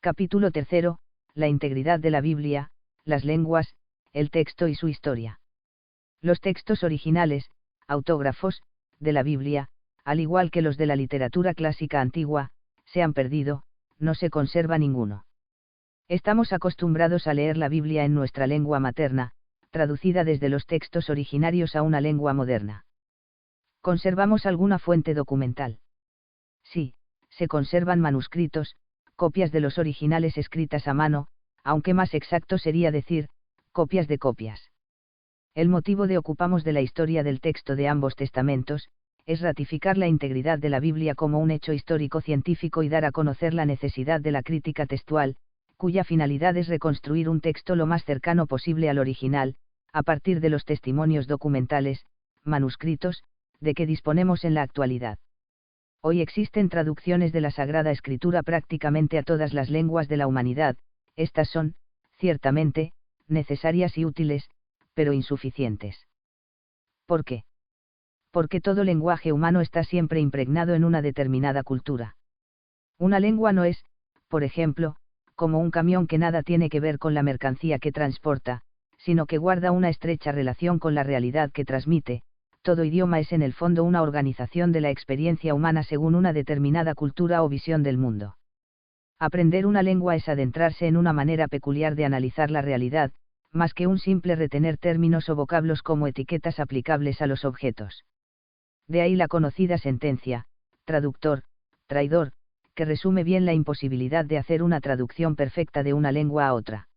Capítulo 3. La integridad de la Biblia, las lenguas, el texto y su historia. Los textos originales, autógrafos, de la Biblia, al igual que los de la literatura clásica antigua, se han perdido, no se conserva ninguno. Estamos acostumbrados a leer la Biblia en nuestra lengua materna, traducida desde los textos originarios a una lengua moderna. ¿Conservamos alguna fuente documental? Sí, se conservan manuscritos, copias de los originales escritas a mano, aunque más exacto sería decir, copias de copias. El motivo de ocupamos de la historia del texto de ambos testamentos, es ratificar la integridad de la Biblia como un hecho histórico científico y dar a conocer la necesidad de la crítica textual, cuya finalidad es reconstruir un texto lo más cercano posible al original, a partir de los testimonios documentales, manuscritos, de que disponemos en la actualidad. Hoy existen traducciones de la Sagrada Escritura prácticamente a todas las lenguas de la humanidad. Estas son, ciertamente, necesarias y útiles, pero insuficientes. ¿Por qué? Porque todo lenguaje humano está siempre impregnado en una determinada cultura. Una lengua no es, por ejemplo, como un camión que nada tiene que ver con la mercancía que transporta, sino que guarda una estrecha relación con la realidad que transmite. Todo idioma es en el fondo una organización de la experiencia humana según una determinada cultura o visión del mundo. Aprender una lengua es adentrarse en una manera peculiar de analizar la realidad, más que un simple retener términos o vocablos como etiquetas aplicables a los objetos. De ahí la conocida sentencia, traductor, traidor, que resume bien la imposibilidad de hacer una traducción perfecta de una lengua a otra.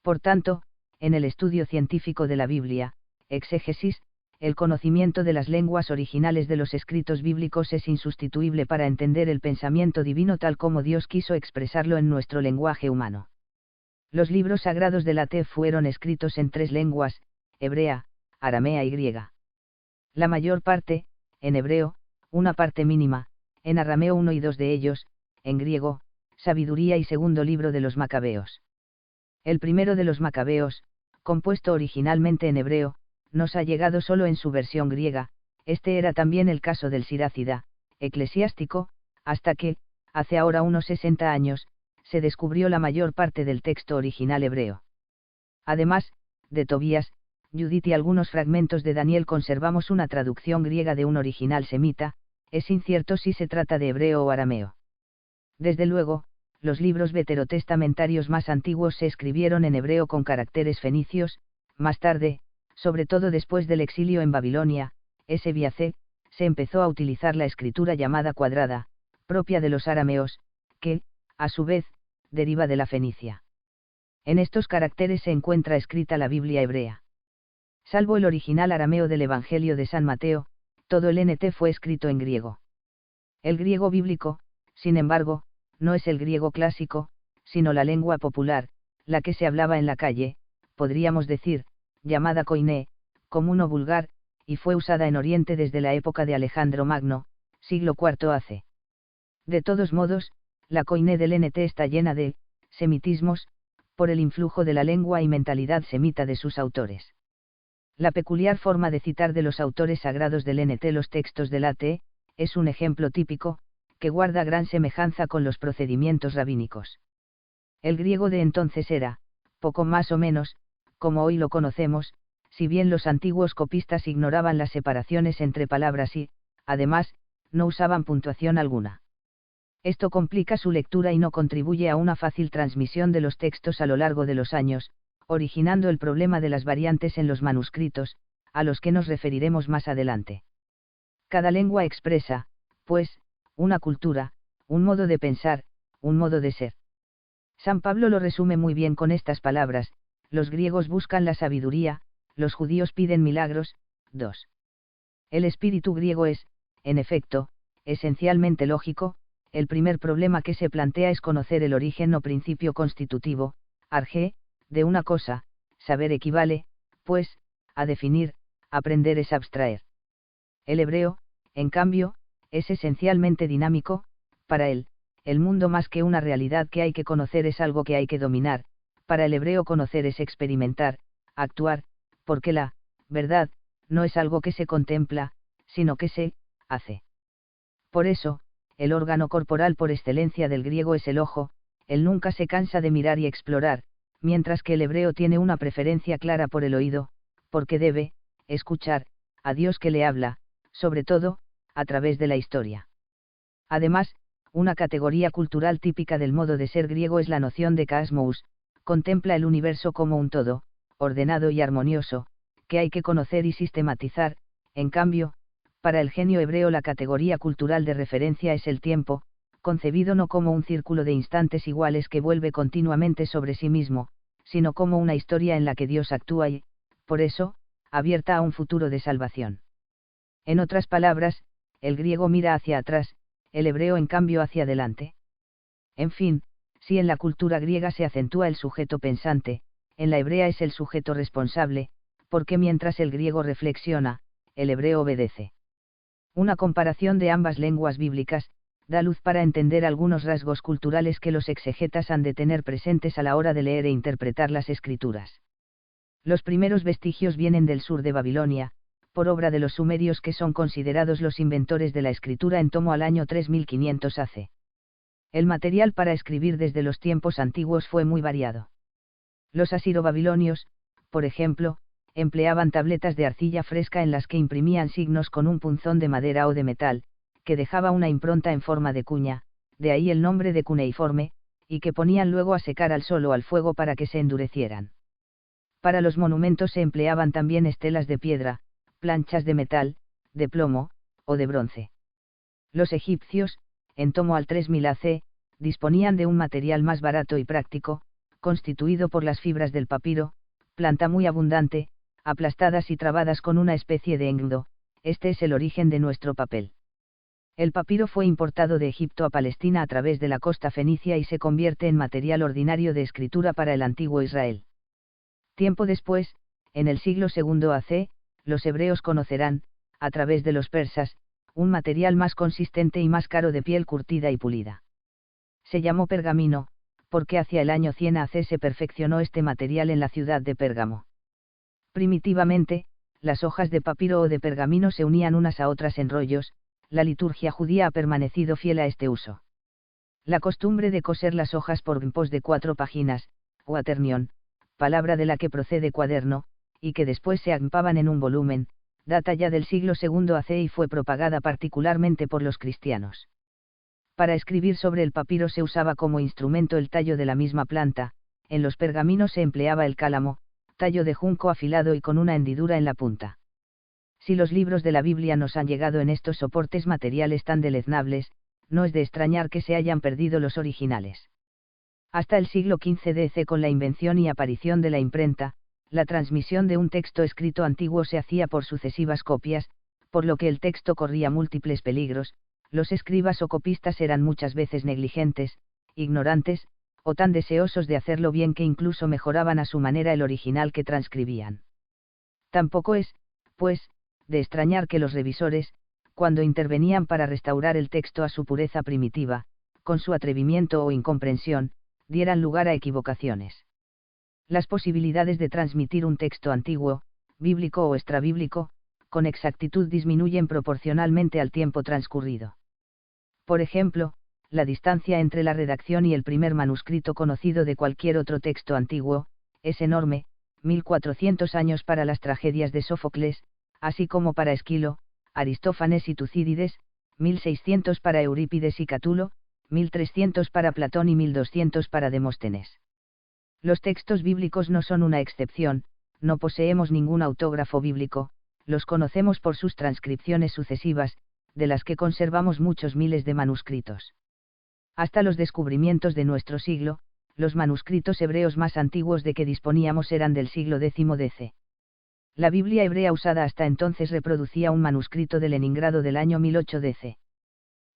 Por tanto, en el estudio científico de la Biblia, exégesis, el conocimiento de las lenguas originales de los escritos bíblicos es insustituible para entender el pensamiento divino tal como Dios quiso expresarlo en nuestro lenguaje humano. Los libros sagrados de la TEF fueron escritos en 3 lenguas, hebrea, aramea y griega. La mayor parte, en hebreo, una parte mínima, en arameo 1 y 2 de ellos, en griego, sabiduría y segundo libro de los Macabeos. El primero de los Macabeos, compuesto originalmente en hebreo, nos ha llegado solo en su versión griega. Este era también el caso del Sirácida, eclesiástico, hasta que, hace ahora unos 60 años, se descubrió la mayor parte del texto original hebreo. Además, de Tobías, Judith y algunos fragmentos de Daniel conservamos una traducción griega de un original semita. Es incierto si se trata de hebreo o arameo. Desde luego, los libros veterotestamentarios más antiguos se escribieron en hebreo con caracteres fenicios. Más tarde, sobre todo después del exilio en Babilonia, SBAC, se empezó a utilizar la escritura llamada cuadrada, propia de los arameos, que, a su vez, deriva de la fenicia. En estos caracteres se encuentra escrita la Biblia hebrea. Salvo el original arameo del Evangelio de San Mateo, todo el NT fue escrito en griego. El griego bíblico, sin embargo, no es el griego clásico, sino la lengua popular, la que se hablaba en la calle, podríamos decir, llamada koiné, común o vulgar, y fue usada en Oriente desde la época de Alejandro Magno, siglo IV AC. De todos modos, la koiné del NT está llena de semitismos, por el influjo de la lengua y mentalidad semita de sus autores. La peculiar forma de citar de los autores sagrados del NT los textos del AT, es un ejemplo típico, que guarda gran semejanza con los procedimientos rabínicos. El griego de entonces era, poco más o menos, como hoy lo conocemos, si bien los antiguos copistas ignoraban las separaciones entre palabras y, además, no usaban puntuación alguna. Esto complica su lectura y no contribuye a una fácil transmisión de los textos a lo largo de los años, originando el problema de las variantes en los manuscritos, a los que nos referiremos más adelante. Cada lengua expresa, pues, una cultura, un modo de pensar, un modo de ser. San Pablo lo resume muy bien con estas palabras: los griegos buscan la sabiduría, los judíos piden milagros. 2. El espíritu griego es, en efecto, esencialmente lógico. El primer problema que se plantea es conocer el origen o principio constitutivo, arge, de una cosa. Saber equivale, pues, a definir, aprender es abstraer. El hebreo, en cambio, es esencialmente dinámico. Para él, el mundo más que una realidad que hay que conocer es algo que hay que dominar. Para el hebreo conocer es experimentar, actuar, porque la verdad no es algo que se contempla, sino que se hace. Por eso, el órgano corporal por excelencia del griego es el ojo, él nunca se cansa de mirar y explorar, mientras que el hebreo tiene una preferencia clara por el oído, porque debe escuchar a Dios que le habla, sobre todo, a través de la historia. Además, una categoría cultural típica del modo de ser griego es la noción de kosmos, contempla el universo como un todo, ordenado y armonioso, que hay que conocer y sistematizar. En cambio, para el genio hebreo la categoría cultural de referencia es el tiempo, concebido no como un círculo de instantes iguales que vuelve continuamente sobre sí mismo, sino como una historia en la que Dios actúa y, por eso, abierta a un futuro de salvación. En otras palabras, el griego mira hacia atrás, el hebreo en cambio hacia adelante. En fin, si en la cultura griega se acentúa el sujeto pensante, en la hebrea es el sujeto responsable, porque mientras el griego reflexiona, el hebreo obedece. Una comparación de ambas lenguas bíblicas da luz para entender algunos rasgos culturales que los exegetas han de tener presentes a la hora de leer e interpretar las escrituras. Los primeros vestigios vienen del sur de Babilonia, por obra de los sumerios que son considerados los inventores de la escritura en tomo al año 3500 AC. El material para escribir desde los tiempos antiguos fue muy variado. Los asiro-babilonios, por ejemplo, empleaban tabletas de arcilla fresca en las que imprimían signos con un punzón de madera o de metal, que dejaba una impronta en forma de cuña, de ahí el nombre de cuneiforme, y que ponían luego a secar al sol o al fuego para que se endurecieran. Para los monumentos se empleaban también estelas de piedra, planchas de metal, de plomo, o de bronce. Los egipcios, en tomo al 3000 AC, disponían de un material más barato y práctico, constituido por las fibras del papiro, planta muy abundante, aplastadas y trabadas con una especie de engrudo. Este es el origen de nuestro papel. El papiro fue importado de Egipto a Palestina a través de la costa fenicia y se convierte en material ordinario de escritura para el antiguo Israel. Tiempo después, en el siglo II AC, los hebreos conocerán, a través de los persas, un material más consistente y más caro de piel curtida y pulida. Se llamó pergamino, porque hacia el año 100 AC se perfeccionó este material en la ciudad de Pérgamo. Primitivamente, las hojas de papiro o de pergamino se unían unas a otras en rollos. La liturgia judía ha permanecido fiel a este uso. La costumbre de coser las hojas por gumpos de 4 páginas, quaternion, palabra de la que procede cuaderno, y que después se agrupaban en un volumen, data ya del siglo II AC y fue propagada particularmente por los cristianos. Para escribir sobre el papiro se usaba como instrumento el tallo de la misma planta, en los pergaminos se empleaba el cálamo, tallo de junco afilado y con una hendidura en la punta. Si los libros de la Biblia nos han llegado en estos soportes materiales tan deleznables, no es de extrañar que se hayan perdido los originales. Hasta el siglo XV DC, con la invención y aparición de la imprenta, la transmisión de un texto escrito antiguo se hacía por sucesivas copias, por lo que el texto corría múltiples peligros. Los escribas o copistas eran muchas veces negligentes, ignorantes, o tan deseosos de hacerlo bien que incluso mejoraban a su manera el original que transcribían. Tampoco es, pues, de extrañar que los revisores, cuando intervenían para restaurar el texto a su pureza primitiva, con su atrevimiento o incomprensión, dieran lugar a equivocaciones. Las posibilidades de transmitir un texto antiguo, bíblico o extrabíblico, con exactitud disminuyen proporcionalmente al tiempo transcurrido. Por ejemplo, la distancia entre la redacción y el primer manuscrito conocido de cualquier otro texto antiguo, es enorme, 1400 años para las tragedias de Sófocles, así como para Esquilo, Aristófanes y Tucídides, 1600 para Eurípides y Catulo, 1300 para Platón y 1200 para Demóstenes. Los textos bíblicos no son una excepción, no poseemos ningún autógrafo bíblico, los conocemos por sus transcripciones sucesivas, de las que conservamos muchos miles de manuscritos. Hasta los descubrimientos de nuestro siglo, los manuscritos hebreos más antiguos de que disponíamos eran del siglo X DC. La Biblia hebrea usada hasta entonces reproducía un manuscrito de Leningrado del año 1008 DC.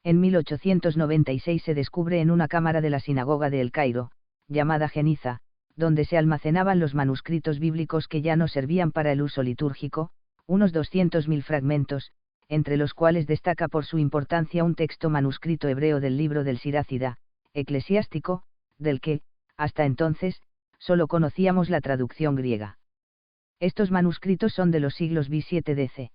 En 1896 se descubre en una cámara de la sinagoga de El Cairo, llamada Geniza, donde se almacenaban los manuscritos bíblicos que ya no servían para el uso litúrgico, unos 200.000 fragmentos, entre los cuales destaca por su importancia un texto manuscrito hebreo del libro del Sirácida, eclesiástico, del que, hasta entonces, solo conocíamos la traducción griega. Estos manuscritos son de los siglos B7 DC.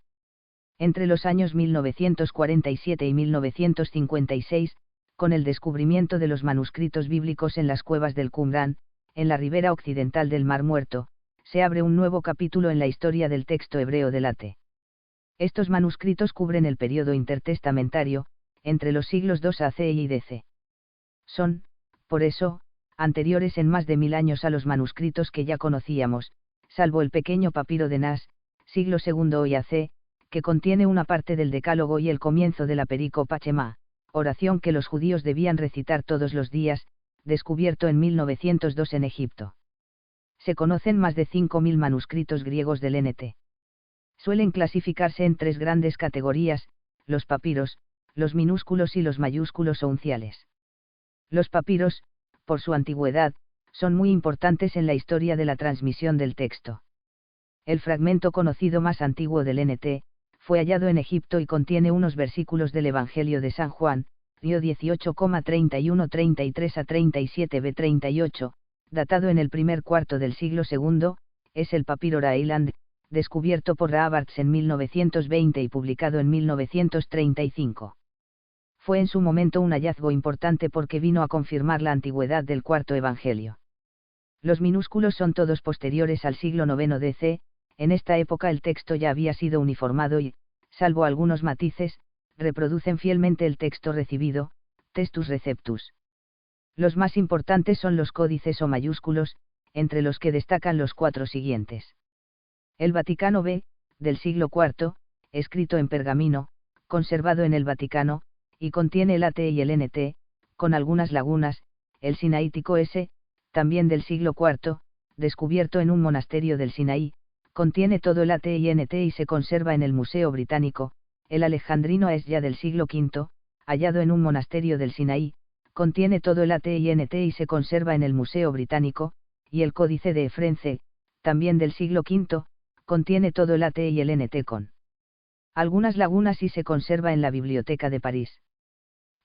Entre los años 1947 y 1956, Con el descubrimiento de los manuscritos bíblicos en las cuevas del Qumrán, en la ribera occidental del Mar Muerto, se abre un nuevo capítulo en la historia del texto hebreo del AT. Estos manuscritos cubren el período intertestamentario, entre los siglos II AC y DC. Son, por eso, anteriores en más de 1000 años a los manuscritos que ya conocíamos, salvo el pequeño papiro de Nas, siglo II hoy AC, que contiene una parte del Decálogo y el comienzo de la Perícopa Shema, oración que los judíos debían recitar todos los días, descubierto en 1902 en Egipto. Se conocen más de 5000 manuscritos griegos del NT. Suelen clasificarse en 3 grandes categorías: los papiros, los minúsculos y los mayúsculos o unciales. Los papiros, por su antigüedad, son muy importantes en la historia de la transmisión del texto. El fragmento conocido más antiguo del NT, fue hallado en Egipto y contiene unos versículos del Evangelio de San Juan, Río 18,31-33 a 37b-38, datado en el primer cuarto del siglo II, es el papiro Raeland, descubierto por Robarts en 1920 y publicado en 1935. Fue en su momento un hallazgo importante porque vino a confirmar la antigüedad del cuarto Evangelio. Los minúsculos son todos posteriores al siglo IX DC. En esta época el texto ya había sido uniformado y, salvo algunos matices, reproducen fielmente el texto recibido, Textus Receptus. Los más importantes son los códices o mayúsculos, entre los que destacan los 4 siguientes. El Vaticano B, del siglo IV, escrito en pergamino, conservado en el Vaticano, y contiene el AT y el NT, con algunas lagunas. El Sinaítico S, también del siglo IV, descubierto en un monasterio del Sinaí, contiene todo el AT y NT y se conserva en el Museo Británico. El Alejandrino es ya del siglo V, hallado en un monasterio del Sinaí, contiene todo el AT y NT y se conserva en el Museo Británico, y el Códice de Efrén C, también del siglo V, contiene todo el AT y el NT con algunas lagunas y se conserva en la Biblioteca de París.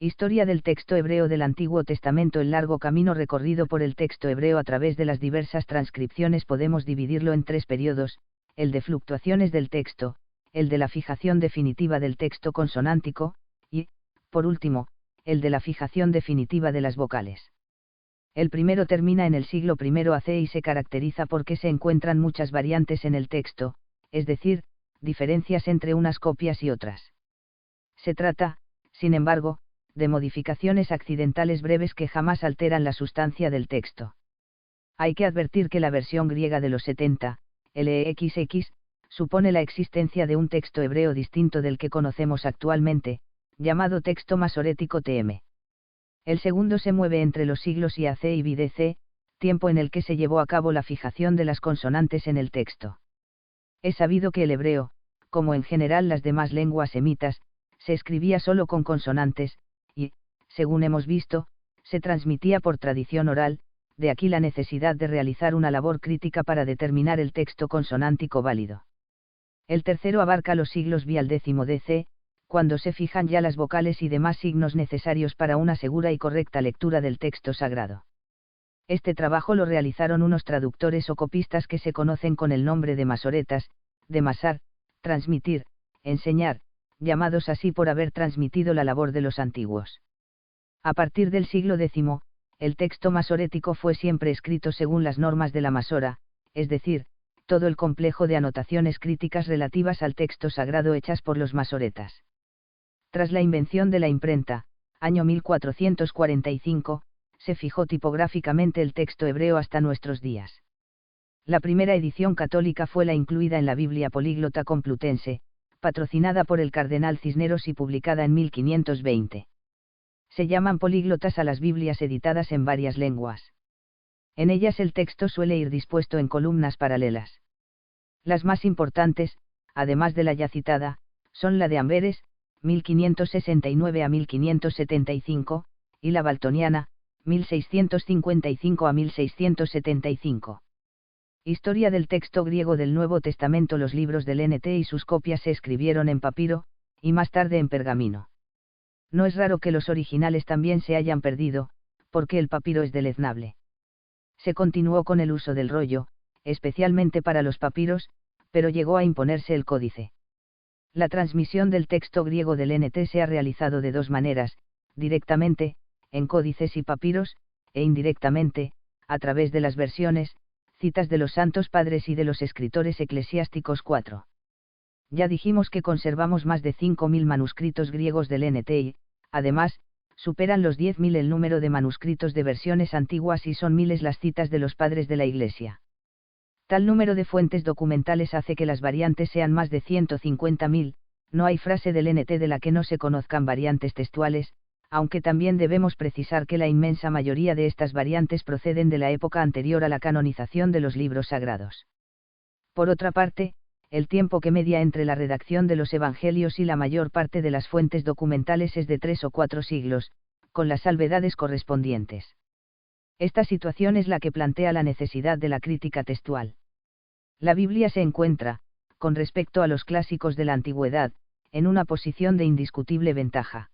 Historia del texto hebreo del Antiguo Testamento. El largo camino recorrido por el texto hebreo a través de las diversas transcripciones podemos dividirlo en 3 periodos: el de fluctuaciones del texto, el de la fijación definitiva del texto consonántico, y, por último, el de la fijación definitiva de las vocales. El primero termina en el siglo I AC y se caracteriza porque se encuentran muchas variantes en el texto, es decir, diferencias entre unas copias y otras. Se trata, sin embargo, de modificaciones accidentales breves que jamás alteran la sustancia del texto. Hay que advertir que la versión griega de los 70, LXX, supone la existencia de un texto hebreo distinto del que conocemos actualmente, llamado texto masorético TM. El segundo se mueve entre los siglos IAC y BDC, tiempo en el que se llevó a cabo la fijación de las consonantes en el texto. Es sabido que el hebreo, como en general las demás lenguas semitas, se escribía solo con consonantes, y, según hemos visto, se transmitía por tradición oral, de aquí la necesidad de realizar una labor crítica para determinar el texto consonántico válido. El tercero abarca los siglos B al décimo DC, cuando se fijan ya las vocales y demás signos necesarios para una segura y correcta lectura del texto sagrado. Este trabajo lo realizaron unos traductores o copistas que se conocen con el nombre de masoretas, de masar, transmitir, enseñar, llamados así por haber transmitido la labor de los antiguos. A partir del siglo X, el texto masorético fue siempre escrito según las normas de la masora, es decir, todo el complejo de anotaciones críticas relativas al texto sagrado hechas por los masoretas. Tras la invención de la imprenta, año 1445, se fijó tipográficamente el texto hebreo hasta nuestros días. La primera edición católica fue la incluida en la Biblia Políglota Complutense, patrocinada por el cardenal Cisneros y publicada en 1520. Se llaman políglotas a las Biblias editadas en varias lenguas. En ellas el texto suele ir dispuesto en columnas paralelas. Las más importantes, además de la ya citada, son la de Amberes, 1569 a 1575, y la Valtoniana, 1655 a 1675. Historia del texto griego del Nuevo Testamento. Los libros del NT y sus copias se escribieron en papiro, y más tarde en pergamino. No es raro que los originales también se hayan perdido, porque el papiro es deleznable. Se continuó con el uso del rollo, especialmente para los papiros, pero llegó a imponerse el códice. La transmisión del texto griego del NT se ha realizado de 2 maneras: directamente, en códices y papiros, e indirectamente, a través de las versiones, citas de los santos padres y de los escritores eclesiásticos. 4. Ya dijimos que conservamos más de 5.000 manuscritos griegos del NT, además, superan los 10.000 el número de manuscritos de versiones antiguas y son miles las citas de los padres de la Iglesia. Tal número de fuentes documentales hace que las variantes sean más de 150.000, no hay frase del NT de la que no se conozcan variantes textuales, aunque también debemos precisar que la inmensa mayoría de estas variantes proceden de la época anterior a la canonización de los libros sagrados. Por otra parte, el tiempo que media entre la redacción de los evangelios y la mayor parte de las fuentes documentales es de 3 o 4 siglos, con las salvedades correspondientes. Esta situación es la que plantea la necesidad de la crítica textual. La Biblia se encuentra, con respecto a los clásicos de la antigüedad, en una posición de indiscutible ventaja.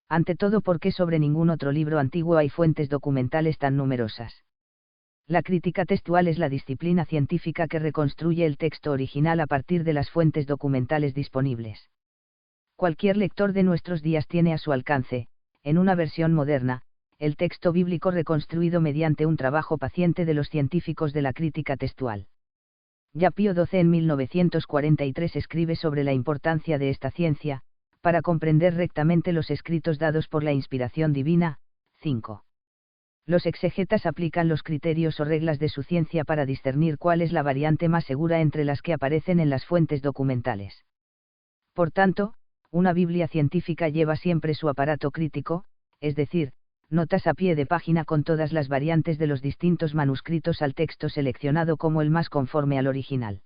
Ante todo porque sobre ningún otro libro antiguo hay fuentes documentales tan numerosas. La crítica textual es la disciplina científica que reconstruye el texto original a partir de las fuentes documentales disponibles. Cualquier lector de nuestros días tiene a su alcance, en una versión moderna, el texto bíblico reconstruido mediante un trabajo paciente de los científicos de la crítica textual. Ya Pío XII en 1943 escribe sobre la importancia de esta ciencia, para comprender rectamente los escritos dados por la inspiración divina. 5. Los exegetas aplican los criterios o reglas de su ciencia para discernir cuál es la variante más segura entre las que aparecen en las fuentes documentales. Por tanto, una Biblia científica lleva siempre su aparato crítico, es decir, notas a pie de página con todas las variantes de los distintos manuscritos al texto seleccionado como el más conforme al original.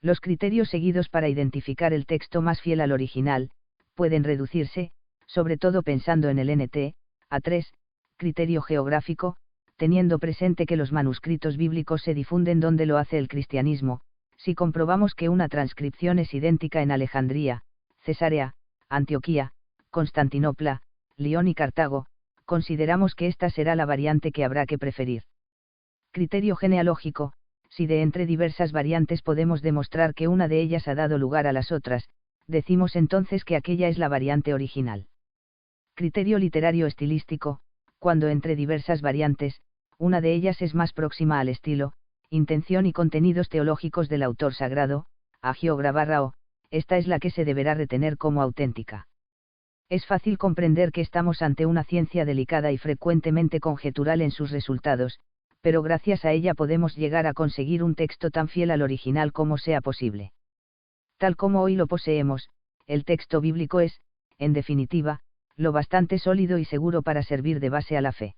Los criterios seguidos para identificar el texto más fiel al original, pueden reducirse, sobre todo pensando en el NT, a 3, criterio geográfico, teniendo presente que los manuscritos bíblicos se difunden donde lo hace el cristianismo. Si comprobamos que una transcripción es idéntica en Alejandría, Cesarea, Antioquía, Constantinopla, León y Cartago, consideramos que esta será la variante que habrá que preferir. Criterio genealógico, si de entre diversas variantes podemos demostrar que una de ellas ha dado lugar a las otras, decimos entonces que aquella es la variante original. Criterio literario estilístico, cuando entre diversas variantes, una de ellas es más próxima al estilo, intención y contenidos teológicos del autor sagrado, Hagiograbárrao, esta es la que se deberá retener como auténtica. Es fácil comprender que estamos ante una ciencia delicada y frecuentemente conjetural en sus resultados, pero gracias a ella podemos llegar a conseguir un texto tan fiel al original como sea posible. Tal como hoy lo poseemos, el texto bíblico es, en definitiva, lo bastante sólido y seguro para servir de base a la fe.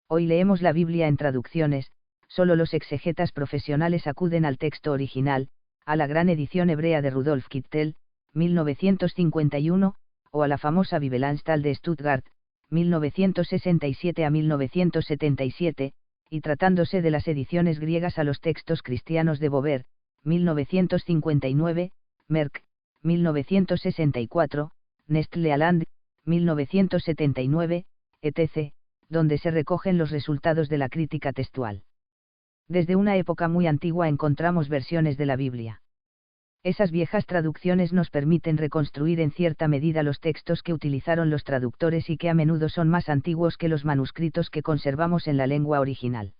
Hoy leemos la Biblia en traducciones, solo los exegetas profesionales acuden al texto original, a la gran edición hebrea de Rudolf Kittel, 1951, o a la famosa Bibelenstal de Stuttgart, 1967 a 1977, y tratándose de las ediciones griegas a los textos cristianos de Bover, 1959, Merck, 1964, Nestlealand, 1979, etc., donde se recogen los resultados de la crítica textual. Desde una época muy antigua encontramos versiones de la Biblia. Esas viejas traducciones nos permiten reconstruir en cierta medida los textos que utilizaron los traductores y que a menudo son más antiguos que los manuscritos que conservamos en la lengua original.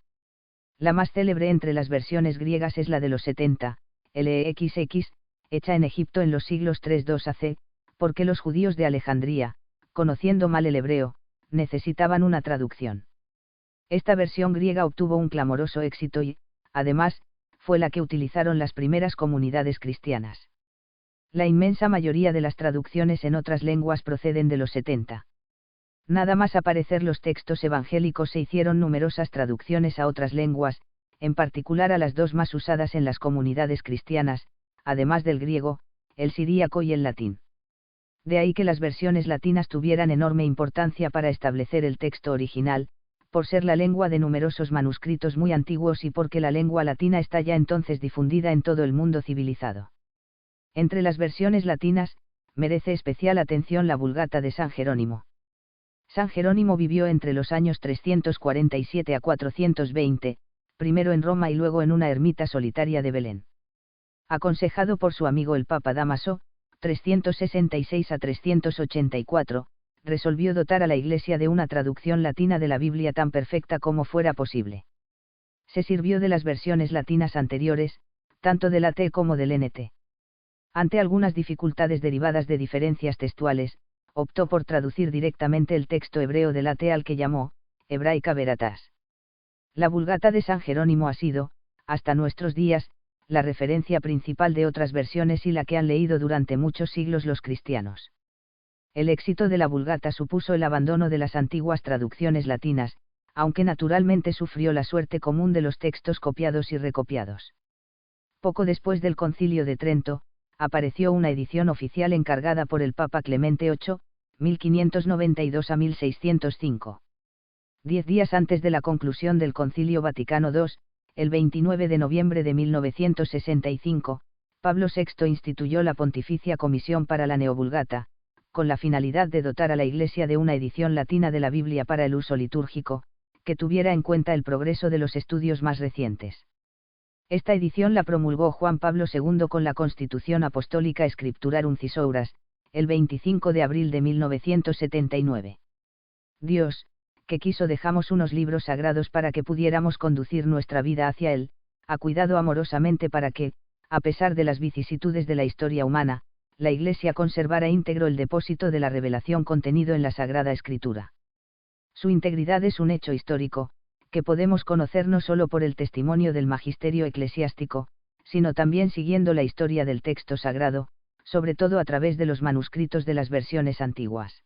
La más célebre entre las versiones griegas es la de los 70, LXX, hecha en Egipto en los siglos 3-2 AC, porque los judíos de Alejandría, conociendo mal el hebreo, necesitaban una traducción. Esta versión griega obtuvo un clamoroso éxito y, además, fue la que utilizaron las primeras comunidades cristianas. La inmensa mayoría de las traducciones en otras lenguas proceden de los 70. Nada más aparecer los textos evangélicos se hicieron numerosas traducciones a otras lenguas, en particular a las dos más usadas en las comunidades cristianas, además del griego, el siríaco y el latín. De ahí que las versiones latinas tuvieran enorme importancia para establecer el texto original, por ser la lengua de numerosos manuscritos muy antiguos y porque la lengua latina está ya entonces difundida en todo el mundo civilizado. Entre las versiones latinas, merece especial atención la Vulgata de San Jerónimo. San Jerónimo vivió entre los años 347 a 420, primero en Roma y luego en una ermita solitaria de Belén. Aconsejado por su amigo el Papa Dámaso, 366 a 384, resolvió dotar a la Iglesia de una traducción latina de la Biblia tan perfecta como fuera posible. Se sirvió de las versiones latinas anteriores, tanto del AT como del NT. Ante algunas dificultades derivadas de diferencias textuales, optó por traducir directamente el texto hebreo del AT al que llamó Hebraica Veritas. La Vulgata de San Jerónimo ha sido, hasta nuestros días, la referencia principal de otras versiones y la que han leído durante muchos siglos los cristianos. El éxito de la Vulgata supuso el abandono de las antiguas traducciones latinas, aunque naturalmente sufrió la suerte común de los textos copiados y recopiados. Poco después del Concilio de Trento, apareció una edición oficial encargada por el Papa Clemente VIII, 1592 a 1605. 10 días antes de la conclusión del Concilio Vaticano II, el 29 de noviembre de 1965, Pablo VI instituyó la Pontificia Comisión para la Neovulgata, con la finalidad de dotar a la Iglesia de una edición latina de la Biblia para el uso litúrgico, que tuviera en cuenta el progreso de los estudios más recientes. Esta edición la promulgó Juan Pablo II con la Constitución Apostólica Scripturarum Thesauras, el 25 de abril de 1979. Dios, que quiso dejamos unos libros sagrados para que pudiéramos conducir nuestra vida hacia Él, ha cuidado amorosamente para que, a pesar de las vicisitudes de la historia humana, la Iglesia conservara íntegro el depósito de la revelación contenido en la Sagrada Escritura. Su integridad es un hecho histórico, que podemos conocer no solo por el testimonio del magisterio eclesiástico, sino también siguiendo la historia del texto sagrado, sobre todo a través de los manuscritos de las versiones antiguas.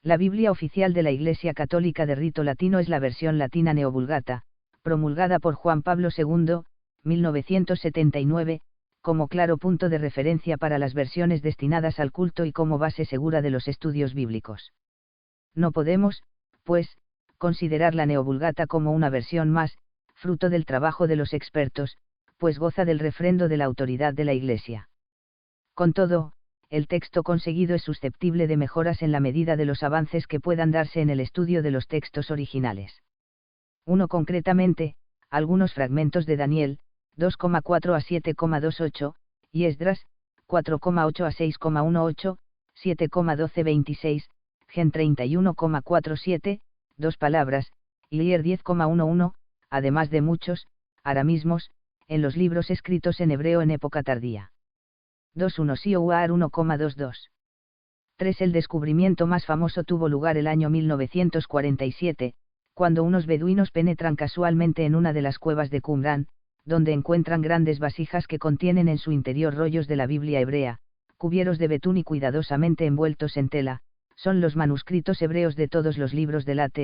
La Biblia oficial de la Iglesia Católica de rito latino es la versión latina Neovulgata, promulgada por Juan Pablo II, 1979, como claro punto de referencia para las versiones destinadas al culto y como base segura de los estudios bíblicos. No podemos, pues, considerar la Neovulgata como una versión más, fruto del trabajo de los expertos, pues goza del refrendo de la autoridad de la Iglesia. Con todo, el texto conseguido es susceptible de mejoras en la medida de los avances que puedan darse en el estudio de los textos originales. 1. Concretamente, algunos fragmentos de Daniel, 2,4 a 7,28, y Esdras, 4,8 a 6,18, 7,12-26, Gen 31,47, 2 palabras, y Lier 10,11, además de muchos aramismos, en los libros escritos en hebreo en época tardía. 2.1 Sioar 1,22. 3. El descubrimiento más famoso tuvo lugar el año 1947, cuando unos beduinos penetran casualmente en una de las cuevas de Qumran, donde encuentran grandes vasijas que contienen en su interior rollos de la Biblia hebrea, cubiertos de betún y cuidadosamente envueltos en tela. Son los manuscritos hebreos de todos los libros del AT,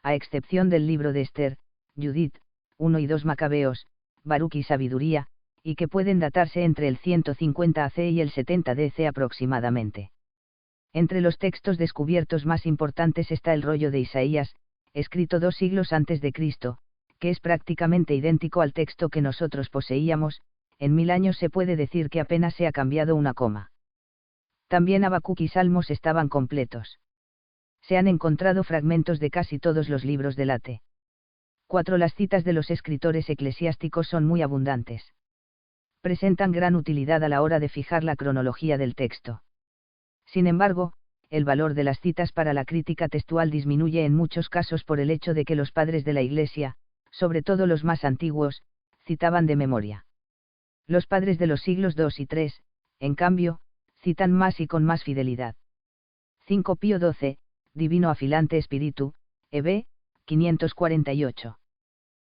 a excepción del libro de Esther, Judith, 1 y 2 Macabeos, Baruch y Sabiduría, y que pueden datarse entre el 150 AC y el 70 DC aproximadamente. Entre los textos descubiertos más importantes está el rollo de Isaías, escrito 2 siglos antes de Cristo, que es prácticamente idéntico al texto que nosotros poseíamos. En 1000 años se puede decir que apenas se ha cambiado una coma. También Habacuc y Salmos estaban completos. Se han encontrado fragmentos de casi todos los libros del AT. 4. Las citas de los escritores eclesiásticos son muy abundantes. Presentan gran utilidad a la hora de fijar la cronología del texto. Sin embargo, el valor de las citas para la crítica textual disminuye en muchos casos por el hecho de que los padres de la Iglesia, sobre todo los más antiguos, citaban de memoria. Los padres de los siglos II y III, en cambio, citan más y con más fidelidad. 5. Pío XII, Divino Afilante Espíritu, EB, 548.